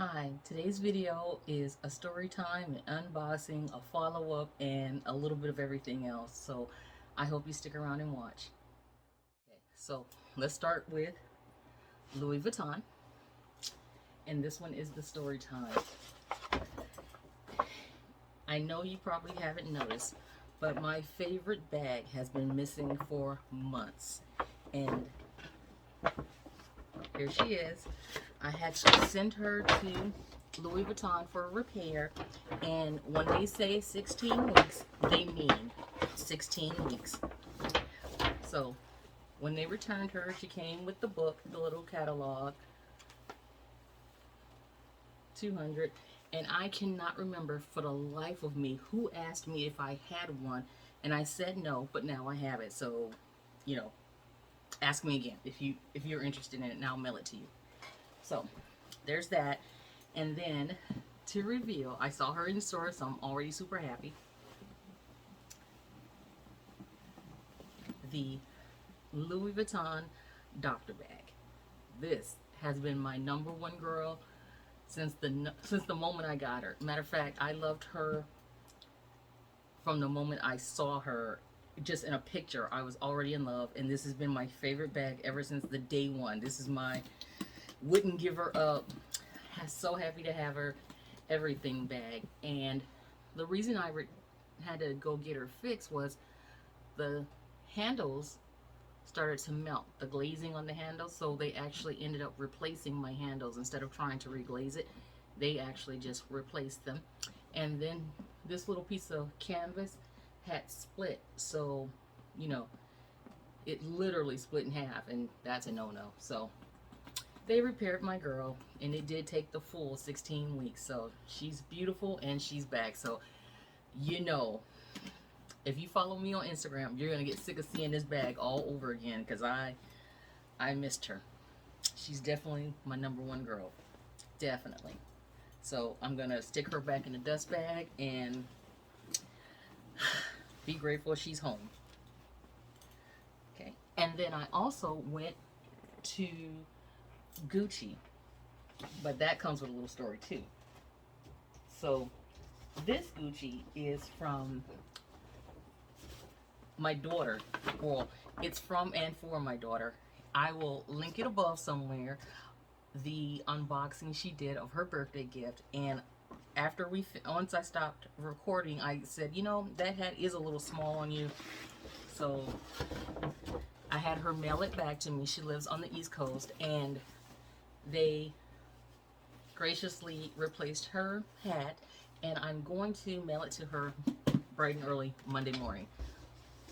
Hi, today's video is a story time, an unboxing, a follow-up, and a little bit of everything else. So I hope you stick around and watch. Okay, so let's start with Louis Vuitton. And this one is the story time. I know you probably haven't noticed, but my favorite bag has been missing for months. And here she is. I had to send her to Louis Vuitton for a repair, and when they say 16 weeks, they mean 16 weeks. So when they returned her, she came with the book, the little catalog, 200, and I cannot remember for the life of me who asked me if I had one, and I said no, but now I have it. So, you know, ask me again if you're interested in it, and I'll mail it to you. So there's that. And then to reveal, I saw her in the store, so I'm already super happy. The Louis Vuitton doctor bag. This has been my number one girl since the moment I got her. Matter of fact, I loved her from the moment I saw her. Just in a picture, I was already in love, and this has been my favorite bag ever since the day one. This is my wouldn't give her up, so happy to have her, everything bag. And the reason I had to go get her fixed was the handles started to melt, the glazing on the handles, so they actually ended up replacing my handles. Instead of trying to reglaze it, they actually just replaced them. And then this little piece of canvas had split, so you know, it literally split in half, and that's a no-no. So they repaired my girl, and it did take the full 16 weeks. So she's beautiful and she's back. So, you know, if you follow me on Instagram, you're gonna get sick of seeing this bag all over again, because I missed her. She's definitely my number one girl, definitely. So I'm gonna stick her back in the dust bag and be grateful she's home. Okay, and then I also went to Gucci, but that comes with a little story too. So this Gucci is from my daughter. Well, it's from and for my daughter. I will link it above somewhere, the unboxing she did of her birthday gift. And after once I stopped recording, I said, you know, that hat is a little small on you. So I had her mail it back to me. She lives on the East Coast, and they graciously replaced her hat, and I'm going to mail it to her bright and early Monday morning.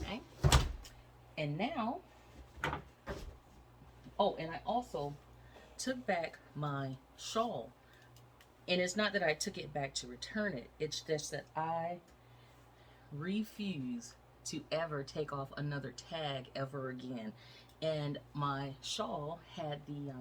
Okay? And now, oh, and I also took back my shawl. And it's not that I took it back to return it. It's just that I refuse to ever take off another tag ever again. And my shawl had the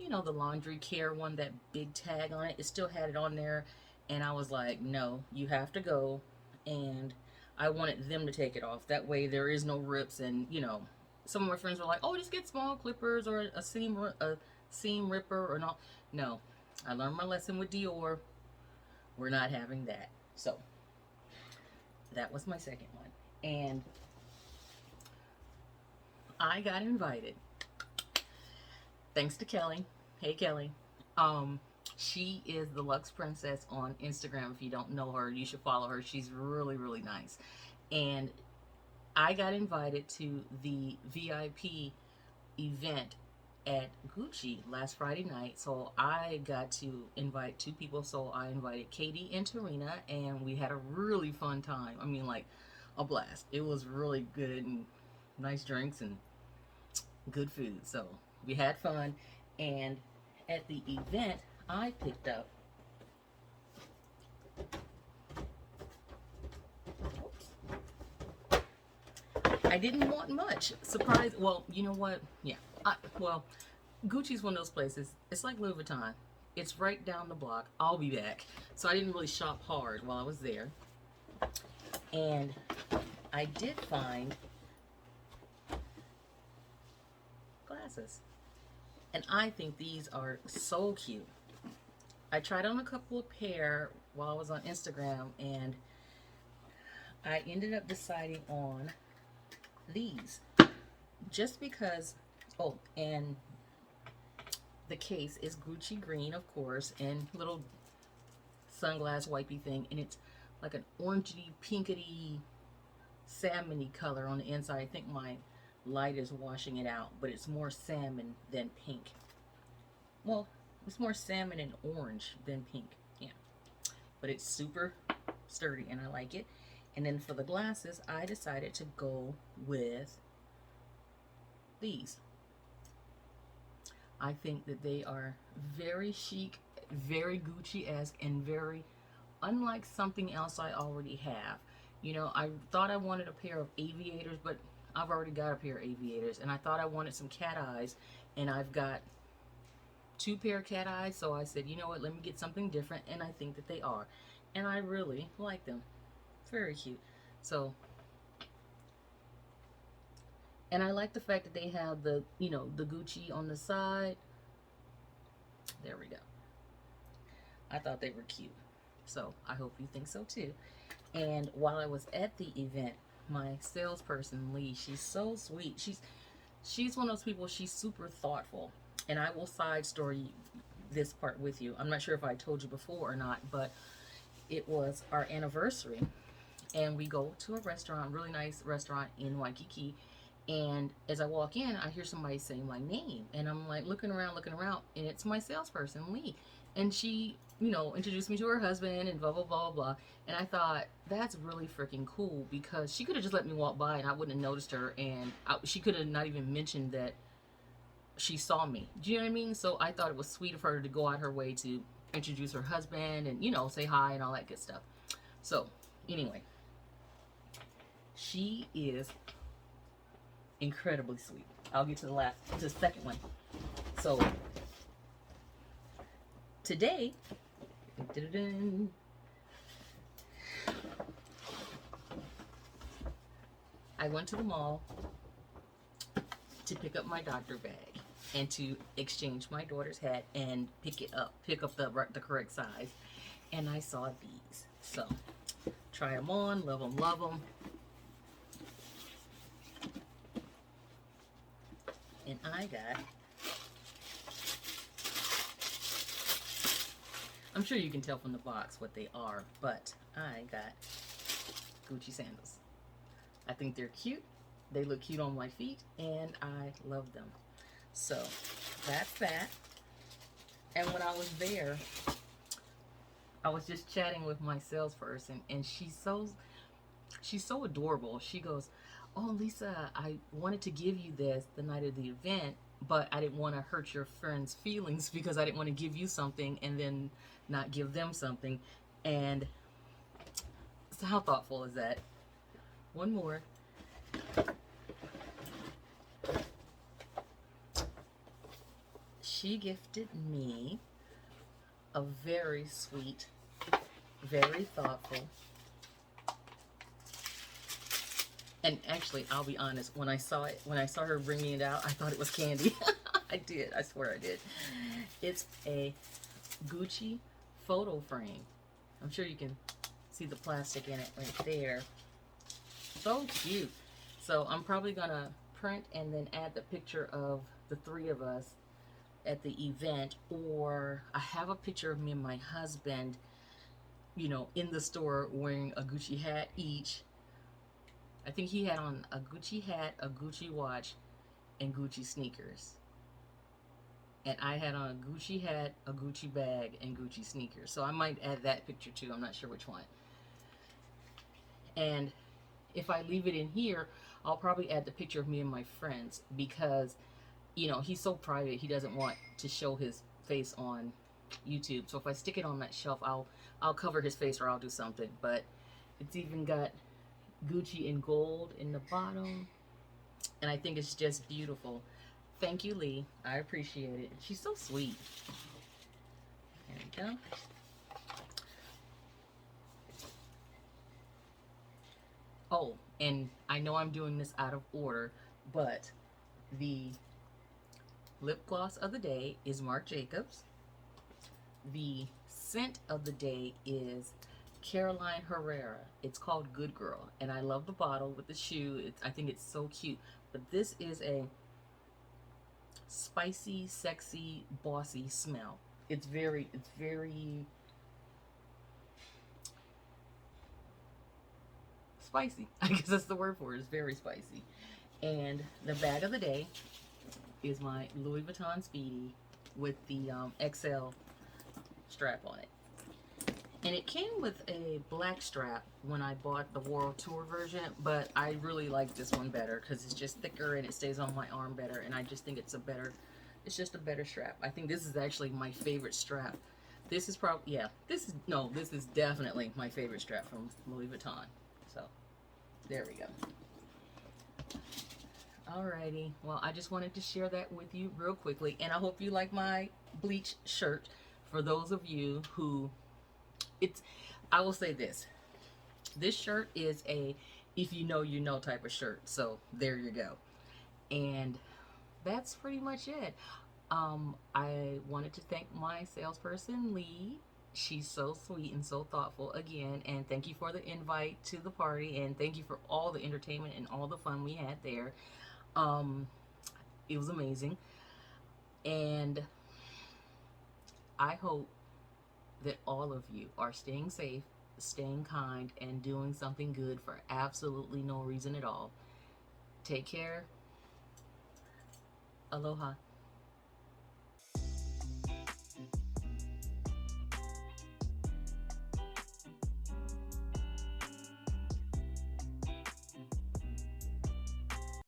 you know, the laundry care one, that big tag on it. It still had it on there, and I was like, no, you have to go. And I wanted them to take it off. That way there is no rips. And you know, some of my friends were like, oh, just get small clippers or a seam ripper or not. No, I learned my lesson with Dior. We're not having that. So that was my second one. And I got invited, thanks to Kelly. Hey Kelly. She is the Luxe Princess on Instagram. If you don't know her, you should follow her. She's really, really nice. And I got invited to the VIP event at Gucci last Friday night. So I got to invite two people. So I invited Katie and Tarina, and we had a really fun time. I mean, like, a blast. It was really good, and nice drinks and good food. So we had fun. And at the event, I picked up, I didn't want much. Surprise. Well, you know what? Yeah. Well, Gucci's one of those places. It's like Louis Vuitton. It's right down the block. I'll be back. So I didn't really shop hard while I was there. And I did find glasses. And I think these are so cute. I tried on a couple of pair while I was on Instagram, and I ended up deciding on these just because. Oh, and the case is Gucci green, of course, and little sunglass wipey thing, and it's like an orangey, pinkety, salmony color on the inside. I think my light is washing it out, but it's more salmon than pink. Well, it's more salmon and orange than pink. Yeah, but it's super sturdy, and I like it. And then for the glasses, I decided to go with these. I think that they are very chic, very Gucci-esque, and very unlike something else I already have. You know, I thought I wanted a pair of aviators, but I've already got a pair of aviators. And I thought I wanted some cat eyes, and I've got two pair of cat eyes. So I said, you know what, let me get something different, and I think that they are. And I really like them. Very cute. So, and I like the fact that they have the, you know, the Gucci on the side. There we go. I thought they were cute. So I hope you think so too. And while I was at the event, my salesperson Lee, she's so sweet. She's one of those people, she's super thoughtful. And I will side story this part with you. I'm not sure if I told you before or not, but it was our anniversary, and we go to a restaurant, really nice restaurant in Waikiki. And as I walk in, I hear somebody saying my name, and I'm like looking around, and it's my salesperson Lee. And she, you know, introduced me to her husband and blah blah blah blah. And I thought that's really freaking cool, because she could have just let me walk by and I wouldn't have noticed her, and she could have not even mentioned that she saw me. Do you know what I mean? So I thought it was sweet of her to go out her way to introduce her husband and, you know, say hi and all that good stuff. So anyway, she is incredibly sweet. I'll get to the second one. So today, I went to the mall to pick up my doctor bag and to exchange my daughter's hat and pick up the correct size. And I saw these. So try them on, love them, love them. And I got, I'm sure you can tell from the box what they are, but I got Gucci sandals. I think they're cute. They look cute on my feet, and I love them. So that's that. And when I was there, I was just chatting with my salesperson, and she's so adorable. She goes, "Oh, Lisa, I wanted to give you this the night of the event, but I didn't want to hurt your friends' feelings because I didn't want to give you something and then not give them something." And so how thoughtful is that? One more. She gifted me a very sweet, very thoughtful, and actually, I'll be honest, when I saw her bringing it out, I thought it was candy. I did, I swear I did. It's a Gucci photo frame. I'm sure you can see the plastic in it right there. So cute. So I'm probably gonna print and then add the picture of the three of us at the event, or I have a picture of me and my husband, you know, in the store wearing a Gucci hat each. I think he had on a Gucci hat, a Gucci watch, and Gucci sneakers. And I had on a Gucci hat, a Gucci bag, and Gucci sneakers. So I might add that picture too. I'm not sure which one. And if I leave it in here, I'll probably add the picture of me and my friends, because, you know, he's so private. He doesn't want to show his face on YouTube. So if I stick it on that shelf, I'll cover his face, or I'll do something. But it's even got Gucci in gold in the bottom, and I think it's just beautiful. Thank you, Lee. I appreciate it. She's so sweet. There we go. Oh, and I know I'm doing this out of order, but the lip gloss of the day is Marc Jacobs. The scent of the day is Caroline Herrera. It's called Good Girl, and I love the bottle with the shoe. I think it's so cute. But this is a spicy, sexy, bossy smell. It's very spicy. I guess that's the word for it. It's very spicy. And the bag of the day is my Louis Vuitton Speedy with the XL strap on it. And it came with a black strap when I bought the World Tour version, but I really like this one better because it's just thicker and it stays on my arm better, and I just think it's just a better strap. I think this is actually my favorite strap. This is probably, yeah, this is definitely my favorite strap from Louis Vuitton. So, there we go. Alrighty, well, I just wanted to share that with you real quickly, and I hope you like my bleach shirt. For those of you who, I will say this shirt is a if you know you know type of shirt, so there you go. And that's pretty much it. I wanted to thank my salesperson, Lee. She's so sweet and so thoughtful again, and thank you for the invite to the party, and thank you for all the entertainment and all the fun we had there. Um, it was amazing, and I hope that all of you are staying safe, staying kind, and doing something good for absolutely no reason at all. Take care. Aloha.